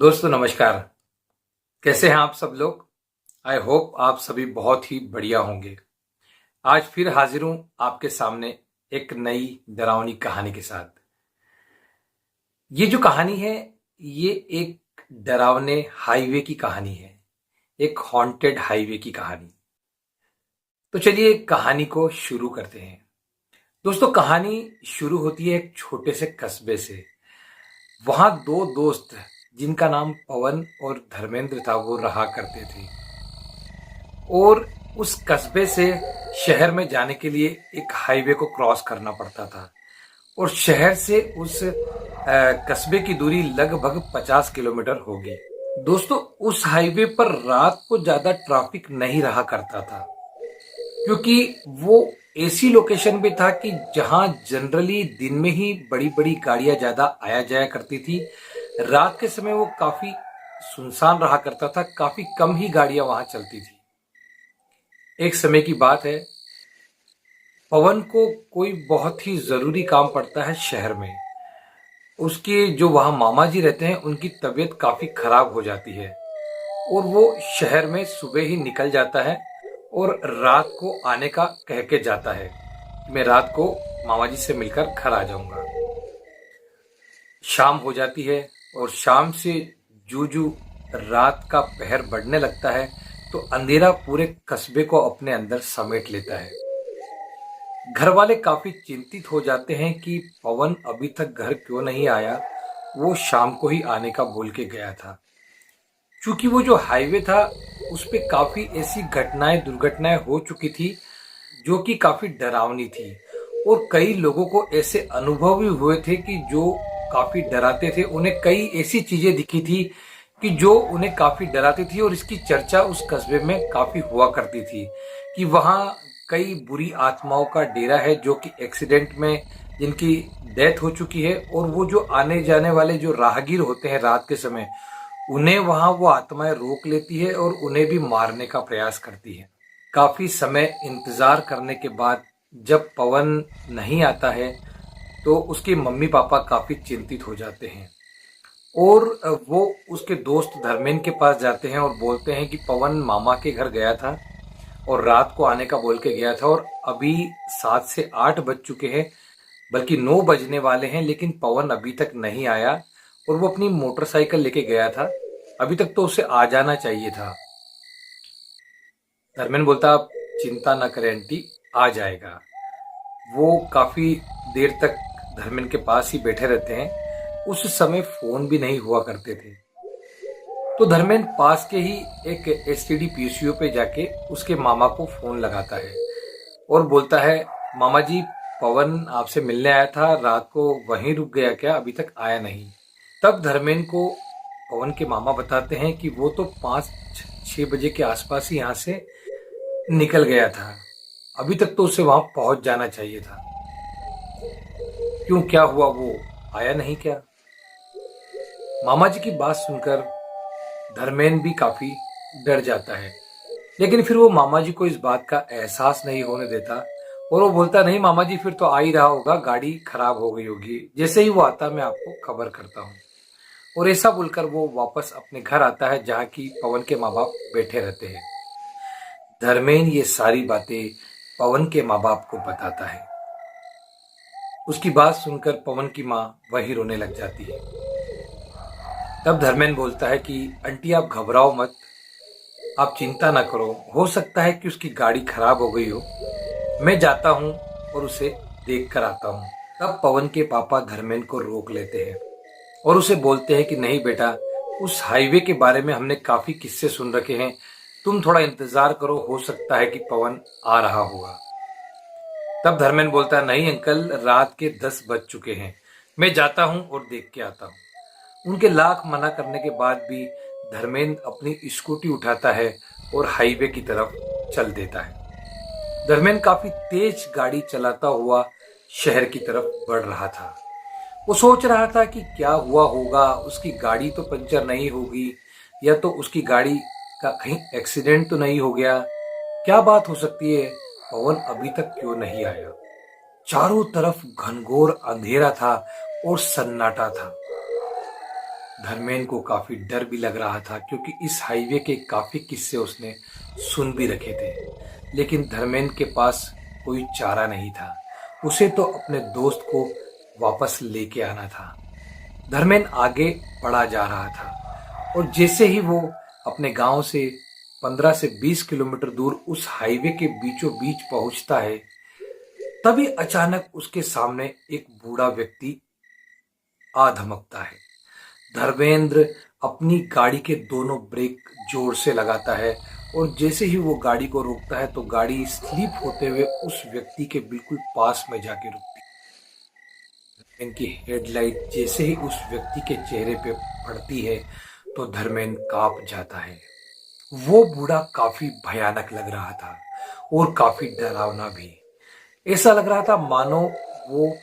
दोस्तों नमस्कार। कैसे हैं आप सब लोग। आई होप आप सभी बहुत ही बढ़िया होंगे। आज फिर हाजिर हूं आपके सामने एक नई डरावनी कहानी के साथ। ये जो कहानी है ये एक डरावने हाईवे की कहानी है, एक हॉन्टेड हाईवे की कहानी। तो चलिए कहानी को शुरू करते हैं। दोस्तों कहानी शुरू होती है एक छोटे से कस्बे से। वहां दो दोस्त जिनका नाम पवन और धर्मेंद्र था वो रहा करते थे और उस कस्बे से शहर में जाने के लिए एक हाईवे को क्रॉस करना पड़ता था और शहर से उस कस्बे की दूरी लगभग 50 किलोमीटर होगी। दोस्तों उस हाईवे पर रात को ज्यादा ट्रैफिक नहीं रहा करता था क्योंकि वो ऐसी लोकेशन पे था कि जहां जनरली दिन में ही बड़ी बड़ी गाड़ियां ज्यादा आया जाया करती थी। रात के समय वो काफी सुनसान रहा करता था, काफी कम ही गाड़ियां वहां चलती थी। एक समय की बात है, पवन को कोई बहुत ही जरूरी काम पड़ता है शहर में। उसके जो वहां मामा जी रहते हैं उनकी तबीयत काफी खराब हो जाती है और वो शहर में सुबह ही निकल जाता है और रात को आने का कह के जाता है। मैं रात को मामा जी से मिलकर घर आ जाऊंगा। शाम हो जाती है और शाम से जू जू रात का पहर बढ़ने लगता है तो अंधेरा पूरे कस्बे को अपने अंदर समेट लेता है। घर वाले काफी चिंतित हो जाते हैं कि पवन अभी तक घर क्यों नहीं आया। वो शाम को ही आने का बोल के गया था। क्योंकि वो जो हाईवे था उस पे काफी ऐसी दुर्घटनाएं हो चुकी थी जो कि काफी डरावनी थी और कई लोगों को ऐसे अनुभव भी हुए थे कि जो काफी डराते थे। उन्हें कई ऐसी चीजें दिखी थी कि जो उन्हें काफी डराती थी और इसकी चर्चा उस कस्बे में काफी हुआ करती थी कि वहां कई बुरी आत्माओं का डेरा है जो कि एक्सीडेंट में जिनकी डेथ हो चुकी है और वो जो आने जाने वाले जो राहगीर होते हैं रात के समय उन्हें वहां वो आत्माएं रोक लेती है और उन्हें भी मारने का प्रयास करती है। काफी समय इंतजार करने के बाद जब पवन नहीं आता है तो उसके मम्मी पापा काफी चिंतित हो जाते हैं और वो उसके दोस्त धर्मेंद्र के पास जाते हैं और बोलते हैं कि पवन मामा के घर गया था और रात को आने का बोल के गया था और अभी 7 से 8 बज चुके हैं, बल्कि 9 बजने वाले हैं, लेकिन पवन अभी तक नहीं आया और वो अपनी मोटरसाइकिल लेके गया था। अभी तक तो उसे आ जाना चाहिए था। धर्मेंद्र बोलता आप चिंता ना करें आंटी, आ जाएगा। वो काफी देर तक धर्मेंद्र के पास ही बैठे रहते हैं। उस समय फोन भी नहीं हुआ करते थे तो धर्मेंद्र पास के ही एक एसटीडी पीसीओ पे जाके उसके मामा को फोन लगाता है और बोलता है मामा जी पवन आपसे मिलने आया था, रात को वहीं रुक गया क्या, अभी तक आया नहीं। तब धर्मेंद्र को पवन के मामा बताते हैं कि वो तो 5-6 बजे के आसपास ही यहाँ से निकल गया था, अभी तक तो उसे वहां पहुंच जाना चाहिए था। क्यों, क्या हुआ, वो आया नहीं क्या। मामा जी की बात सुनकर धर्मेंद्र भी काफी डर जाता है, लेकिन फिर वो मामा जी को इस बात का एहसास नहीं होने देता और वो बोलता नहीं मामा जी फिर तो आ ही रहा होगा, गाड़ी खराब हो गई होगी, जैसे ही वो आता मैं आपको खबर करता हूँ। और ऐसा बोलकर वो वापस अपने घर आता है जहाँ की पवन के माँ बाप बैठे रहते हैं। धर्मेंद्र ये सारी बातें पवन के माँ बाप को बताता है। उसकी बात सुनकर पवन की माँ वही रोने लग जाती है। तब धर्मेंद्र बोलता है कि आंटी आप घबराओ मत, आप चिंता ना करो, हो सकता है कि उसकी गाड़ी खराब हो गई हो, मैं जाता हूँ और उसे देख कर आता हूँ। तब पवन के पापा धर्मेंद्र को रोक लेते हैं और उसे बोलते हैं कि नहीं बेटा, उस हाईवे के बारे में हमने काफी किस्से सुन रखे हैं, तुम थोड़ा इंतजार करो, हो सकता है कि पवन आ रहा होगा। तब धर्मेंद्र बोलता है नहीं अंकल, रात के 10 बज चुके हैं, मैं जाता हूँ और देख के आता हूँ। उनके लाख मना करने के बाद भी धर्मेंद्र अपनी स्कूटी उठाता है और हाईवे की तरफ चल देता है। धर्मेंद्र काफी तेज गाड़ी चलाता हुआ शहर की तरफ बढ़ रहा था। वो सोच रहा था कि क्या हुआ होगा, उसकी गाड़ी तो पंचर नहीं होगी या तो उसकी गाड़ी का कहीं एक्सीडेंट तो नहीं हो गया, क्या बात हो सकती है, पवन अभी तक क्यों नहीं आया। चारों तरफ घनघोर अंधेरा था और सन्नाटा था। धर्मेंद्र को काफी डर भी लग रहा था क्योंकि इस हाईवे के काफी किस्से उसने सुन भी रखे थे। लेकिन धर्मेंद्र के पास कोई चारा नहीं था। उसे तो अपने दोस्त को वापस लेके आना था। धर्मेंद्र आगे बढ़ा जा रहा था और जैसे ही वो अपने गांव से 15 से 20 किलोमीटर दूर उस हाईवे के बीचों बीच पहुंचता है, तभी अचानक उसके सामने एक बूढ़ा व्यक्ति आ धमकता है। धर्मेंद्र अपनी गाड़ी के दोनों ब्रेक जोर से लगाता है और जैसे ही वो गाड़ी को रोकता है तो गाड़ी स्लिप होते हुए उस व्यक्ति के बिल्कुल पास में जाके रुकती है। इनकी हेडलाइट जैसे ही उस व्यक्ति के चेहरे पे पड़ती है तो धर्मेंद्र कांप जाता है। वो बूढ़ा काफी भयानक लग रहा था और काफी डरावना भी। ऐसा लग रहा था मानो वो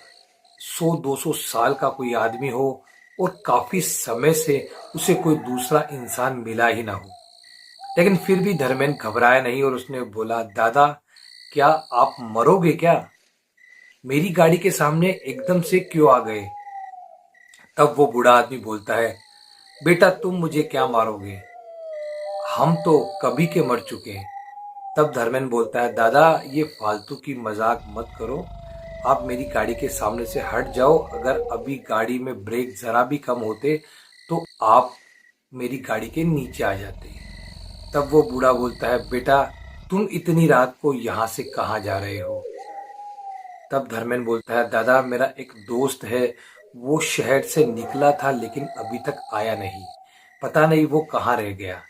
100-200 साल का कोई आदमी हो और काफी समय से उसे कोई दूसरा इंसान मिला ही ना हो। लेकिन फिर भी धर्मेंद्र घबराया नहीं और उसने बोला, दादा क्या आप मरोगे क्या? मेरी गाड़ी के सामने एकदम से क्यों आ गए? तब वो बूढ़ा आदमी बोलता है, बेटा तुम मुझे क्या मारोगे, हम तो कभी के मर चुके हैं। तब धर्मेंद्र बोलता है, दादा ये फालतू की मजाक मत करो, आप मेरी गाड़ी के सामने से हट जाओ। अगर अभी गाड़ी में ब्रेक जरा भी कम होते तो आप मेरी गाड़ी के नीचे आ जाते। तब वो बूढ़ा बोलता है, बेटा तुम इतनी रात को यहाँ से कहाँ जा रहे हो? तब धर्मेंद्र बोलता है, दादा मेरा एक दोस्त है, वो शहर से निकला था लेकिन अभी तक आया नहीं, पता नहीं वो कहाँ रह गया।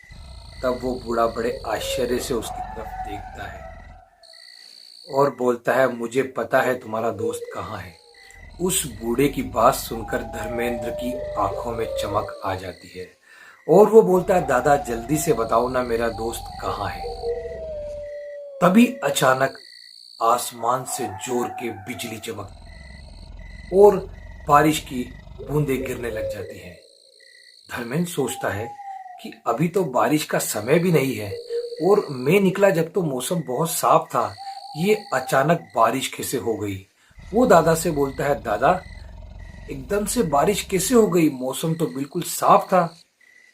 तब वो बूढ़ा बड़े आश्चर्य से उसकी तरफ देखता है और बोलता है, मुझे पता है तुम्हारा दोस्त कहाँ है। उस बूढ़े की बात सुनकर धर्मेंद्र की आंखों में चमक आ जाती है और वो बोलता है, दादा जल्दी से बताओ ना मेरा दोस्त कहाँ है। तभी अचानक आसमान से जोर के बिजली चमक और बारिश की बूंदें गिरने लग जाती हैं। धर्मेंद्र सोचता है कि अभी तो बारिश का समय भी नहीं है और मैं निकला जब तो मौसम बहुत साफ था, ये अचानक बारिश कैसे हो गई? वो दादा से बोलता है, दादा एकदम से बारिश कैसे हो गई, मौसम तो बिल्कुल साफ था।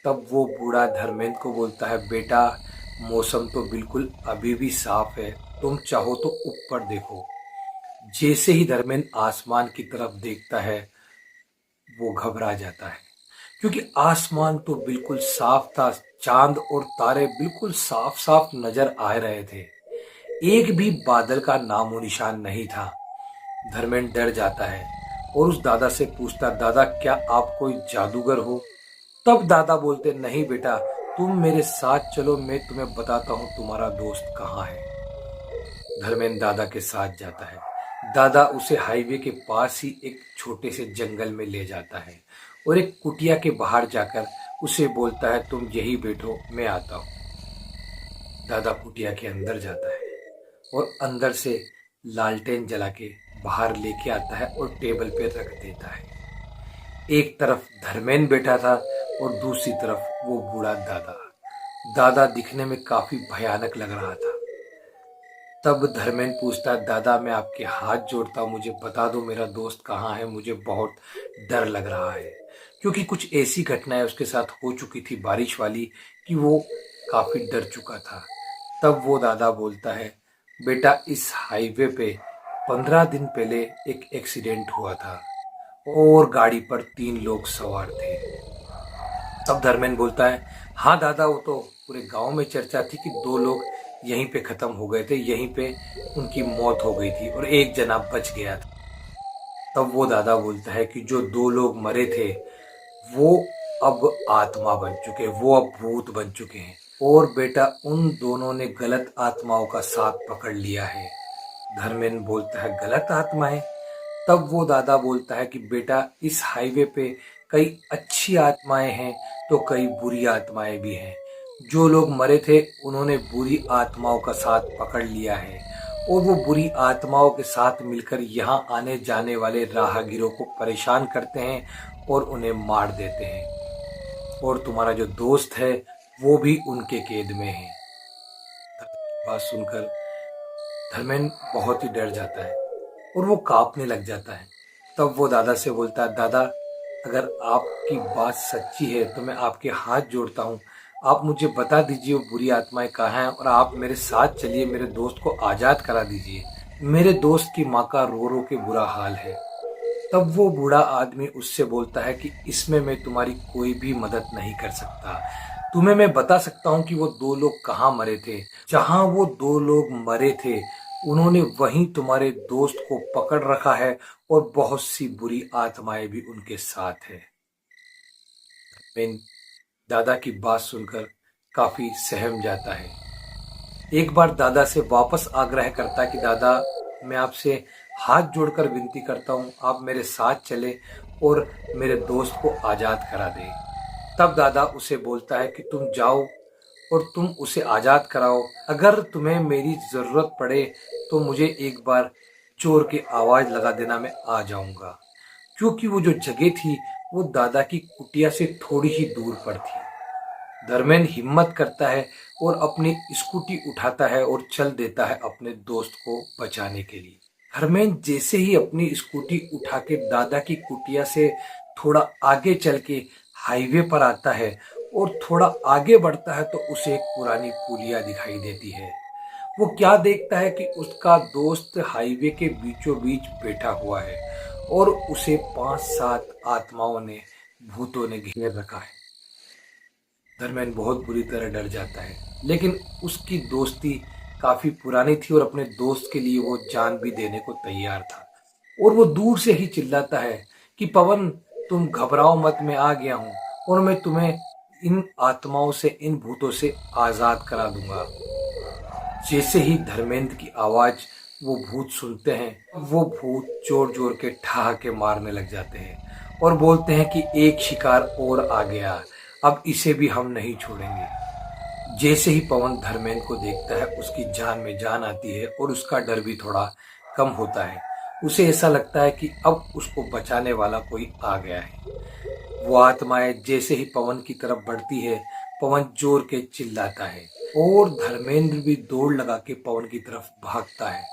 तब वो बूढ़ा धर्मेंद्र को बोलता है, बेटा मौसम तो बिल्कुल अभी भी साफ है, तुम चाहो तो ऊपर देखो। जैसे ही धर्मेंद्र आसमान की तरफ देखता है वो घबरा जाता है क्योंकि आसमान तो बिल्कुल साफ था, चांद और तारे बिल्कुल साफ साफ नजर आ रहे थे, एक भी बादल का नामो निशान नहीं था। धर्मेंद्र डर जाता है और उस दादा से पूछता, दादा क्या आप कोई जादूगर हो? तब दादा बोलते, नहीं बेटा तुम मेरे साथ चलो, मैं तुम्हें बताता हूँ तुम्हारा दोस्त कहाँ है। धर्मेंद्र दादा के साथ जाता है। दादा उसे हाईवे के पास ही एक छोटे से जंगल में ले जाता है और एक कुटिया के बाहर जाकर उसे बोलता है, तुम यही बैठो मैं आता हूँ। दादा कुटिया के अंदर जाता है और अंदर से लालटेन जला के बाहर लेके आता है और टेबल पे रख देता है। एक तरफ धर्मेंद्र बैठा था और दूसरी तरफ वो बूढ़ा दादा। दादा दिखने में काफी भयानक लग रहा था। तब धर्मेंद्र पूछता है, दादा मैं आपके हाथ जोड़ता हूँ, मुझे बता दो मेरा दोस्त कहाँ है, मुझे बहुत डर लग रहा है। क्योंकि कुछ ऐसी घटनाएं उसके साथ हो चुकी थी बारिश वाली कि वो काफी डर चुका था। तब वो दादा बोलता है, बेटा इस हाईवे पे 15 दिन पहले एक एक्सीडेंट हुआ था और गाड़ी पर 3 लोग सवार थे। तब धर्मेंद्र बोलता है, हाँ दादा वो तो पूरे गांव में चर्चा थी कि 2 लोग यहीं पे खत्म हो गए थे, यहीं पे उनकी मौत हो गई थी और एक जना बच गया था। तब वो दादा बोलता है कि जो 2 लोग मरे थे वो अब आत्मा बन चुके हैं, वो अब भूत बन चुके हैं और बेटा उन दोनों ने गलत आत्माओं का साथ पकड़ लिया है। धर्मेंद्र बोलता है, गलत आत्मा है? तब वो दादा बोलता है कि बेटा इस हाईवे पे कई अच्छी आत्माएं हैं तो कई बुरी आत्माएं भी हैं। जो लोग मरे थे उन्होंने बुरी आत्माओं का साथ पकड़ लिया है और वो बुरी आत्माओं के साथ मिलकर यहाँ आने जाने वाले राहगीरों को परेशान करते हैं और उन्हें मार देते हैं और तुम्हारा जो दोस्त है वो भी उनके कैद में है। बात सुनकर धर्मेंद्र बहुत ही डर जाता है और वो कांपने लग जाता है। तब वो दादा से बोलता है, दादा अगर आपकी बात सच्ची है तो मैं आपके हाथ जोड़ता हूँ। आप मुझे बता दीजिए वो बुरी आत्माएं कहाँ हैं और आप मेरे साथ चलिए, मेरे दोस्त को आज़ाद करा दीजिए। मेरे दोस्त की माँ का रो रो के बुरा हाल है। तब वो बूढ़ा आदमी उससे बोलता है कि इसमें मैं तुम्हारी कोई भी मदद नहीं कर सकता। तुम्हें मैं बता सकता हूँ कि वो दो लोग कहाँ मरे थे। जहाँ वो दो लोग मरे थे उन्होंने वहीं तुम्हारे दोस्त को पकड़ रखा है और बहुत सी बुरी आत्माएं भी उनके साथ है। मैं दादा की बात सुनकर काफी सहम जाता है। एक बार दादा से वापस आग्रह करता है कि दादा, मैं आपसे हाथ जोड़कर विनती करता हूँ, आप मेरे साथ चले और मेरे दोस्त को आज़ाद करा दें। तब दादा उसे बोलता है कि तुम जाओ और तुम उसे आज़ाद कराओ। अगर तुम्हें मेरी ज़रूरत पड़े तो मुझे एक बार चोर की आवाज़ लगा देना, मैं आ जाऊँगा। क्योंकि वो जो जगह थी वो दादा की कुटिया से थोड़ी ही दूर पर थी। धर्मेंद्र हिम्मत करता है और अपनी स्कूटी उठाता है और चल देता है अपने दोस्त को बचाने के लिए। धर्मेंद्र जैसे ही अपनी स्कूटी उठा के दादा की कुटिया से थोड़ा आगे चल के हाईवे पर आता है और थोड़ा आगे बढ़ता है तो उसे एक पुरानी पुलिया दिखाई देती है। वो क्या देखता है कि उसका दोस्त हाईवे के बीचों बीच बैठा हुआ है और उसे 5-7 आत्माओं ने, भूतों ने घेर रखा है। धर्मेंद्र बहुत बुरी तरह डर जाता है, लेकिन उसकी दोस्ती काफी पुरानी थी और अपने दोस्त के लिए वो जान भी देने को तैयार था। और वो दूर से ही चिल्लाता है कि पवन, तुम घबराओ मत, मैं आ गया हूँ और मैं तुम्हें इन आत्माओं से, इन भूतों से आजाद करा दूंगा। जैसे ही धर्मेंद्र की आवाज वो भूत सुनते हैं, वो भूत जोर जोर के ठहाके मारने लग जाते हैं और बोलते हैं कि एक शिकार और आ गया, अब इसे भी हम नहीं छोड़ेंगे। जैसे ही पवन धर्मेंद्र को देखता है उसकी जान में जान आती है और उसका डर भी थोड़ा कम होता है। उसे ऐसा लगता है कि अब उसको बचाने वाला कोई आ गया है। वो आत्माएं जैसे ही पवन की तरफ बढ़ती है, पवन जोर के चिल्लाता है और धर्मेंद्र भी दौड़ लगा के पवन की तरफ भागता है।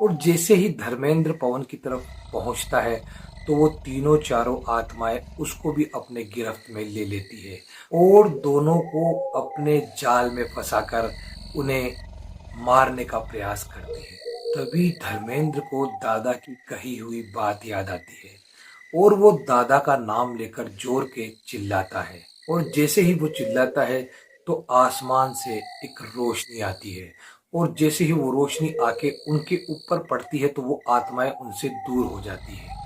और जैसे ही धर्मेंद्र पवन की तरफ पहुंचता है तो वो तीनों चारों आत्माएं उसको भी अपने गिरफ्त में ले लेती है और दोनों को अपने जाल में फंसाकर उन्हें मारने का प्रयास करती है। तभी धर्मेंद्र को दादा की कही हुई बात याद आती है और वो दादा का नाम लेकर जोर के चिल्लाता है। और जैसे ही वो चिल्लाता है तो आसमान से एक रोशनी आती है और जैसे ही वो रोशनी आके उनके ऊपर पड़ती है तो वो आत्माएं उनसे दूर हो जाती है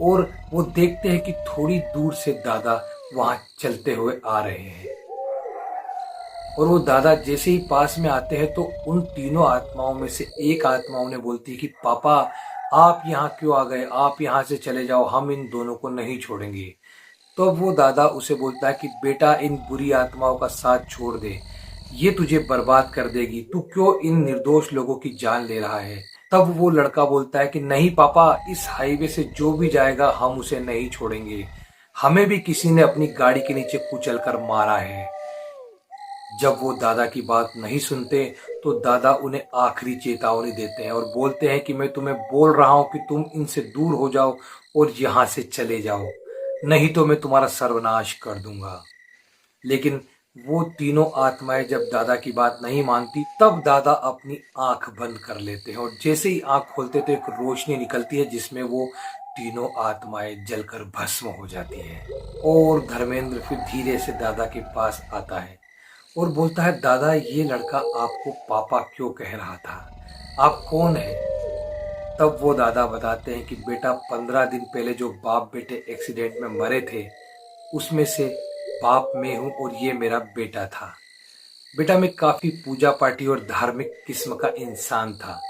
और वो देखते हैं कि थोड़ी दूर से दादा वहां चलते हुए आ रहे हैं। और वो दादा जैसे ही पास में आते हैं तो उन तीनों आत्माओं में से एक आत्माओं ने बोलती है कि पापा, आप यहाँ क्यों आ गए, आप यहाँ से चले जाओ, हम इन दोनों को नहीं छोड़ेंगे। तो वो दादा उसे बोलता है कि बेटा, इन बुरी आत्माओं का साथ छोड़ दे, ये तुझे बर्बाद कर देगी, तू क्यों इन निर्दोष लोगों की जान ले रहा है। तब वो लड़का बोलता है कि नहीं पापा, इस हाईवे से जो भी जाएगा हम उसे नहीं छोड़ेंगे, हमें भी किसी ने अपनी गाड़ी के नीचे कुचल कर मारा है। जब वो दादा की बात नहीं सुनते तो दादा उन्हें आखिरी चेतावनी देते हैं और बोलते हैं कि मैं तुम्हें बोल रहा हूं कि तुम इनसे दूर हो जाओ और यहां से चले जाओ, नहीं तो मैं तुम्हारा सर्वनाश कर दूंगा। लेकिन वो तीनों आत्माएं जब दादा की बात नहीं मानती तब दादा अपनी आंख बंद कर लेते हैं और जैसे ही आंख खोलते तो एक रोशनी निकलती है जिसमें वो तीनों आत्माएं जलकर भस्म हो जाती है। और धर्मेंद्र फिर धीरे से दादा के पास आता है और बोलता है, दादा, ये लड़का आपको पापा क्यों कह रहा था, आप कौन है। तब वो दादा बताते हैं कि बेटा, 15 दिन पहले जो बाप बेटे एक्सीडेंट में मरे थे उसमें से बाप मैं हूं और ये मेरा बेटा था। बेटा, मैं काफी पूजा पाठी और धार्मिक किस्म का इंसान था,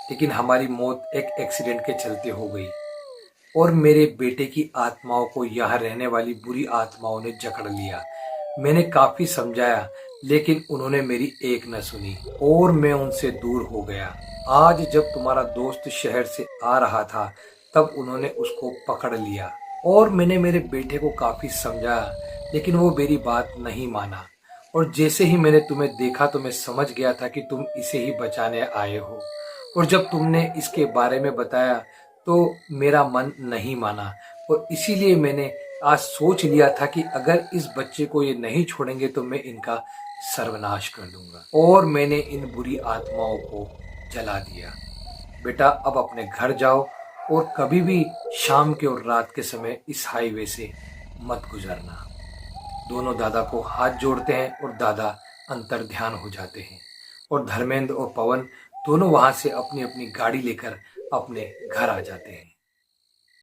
लेकिन हमारी मौत एक एक्सीडेंट के चलते हो गई और मेरे बेटे की आत्माओं को यहाँ रहने वाली बुरी आत्माओं ने जकड़ लिया। मैंने काफी समझाया लेकिन उन्होंने मेरी एक न सुनी और मैं उनसे दूर हो गया। आज जब तुम्हारा दोस्त शहर से आ रहा था तब उन्होंने उसको पकड़ लिया और मैंने मेरे बेटे को काफी समझाया लेकिन वो मेरी बात नहीं माना। और जैसे ही मैंने तुम्हें देखा तो मैं समझ गया था कि तुम इसे ही बचाने आए हो और जब तुमने इसके बारे में बताया तो मेरा मन नहीं माना। और इसीलिए मैंने आज सोच लिया था कि अगर इस बच्चे को ये नहीं छोड़ेंगे तो मैं इनका सर्वनाश कर दूंगा, और मैंने इन बुरी आत्माओं को जला दिया। बेटा अब अपने घर जाओ और कभी भी शाम के और रात के समय इस हाईवे से मत गुजरना। दोनों दादा को हाथ जोड़ते हैं और दादा अंतर ध्यान हो जाते हैं, और धर्मेंद्र और पवन दोनों वहां से अपनी अपनी गाड़ी लेकर अपने घर आ जाते हैं।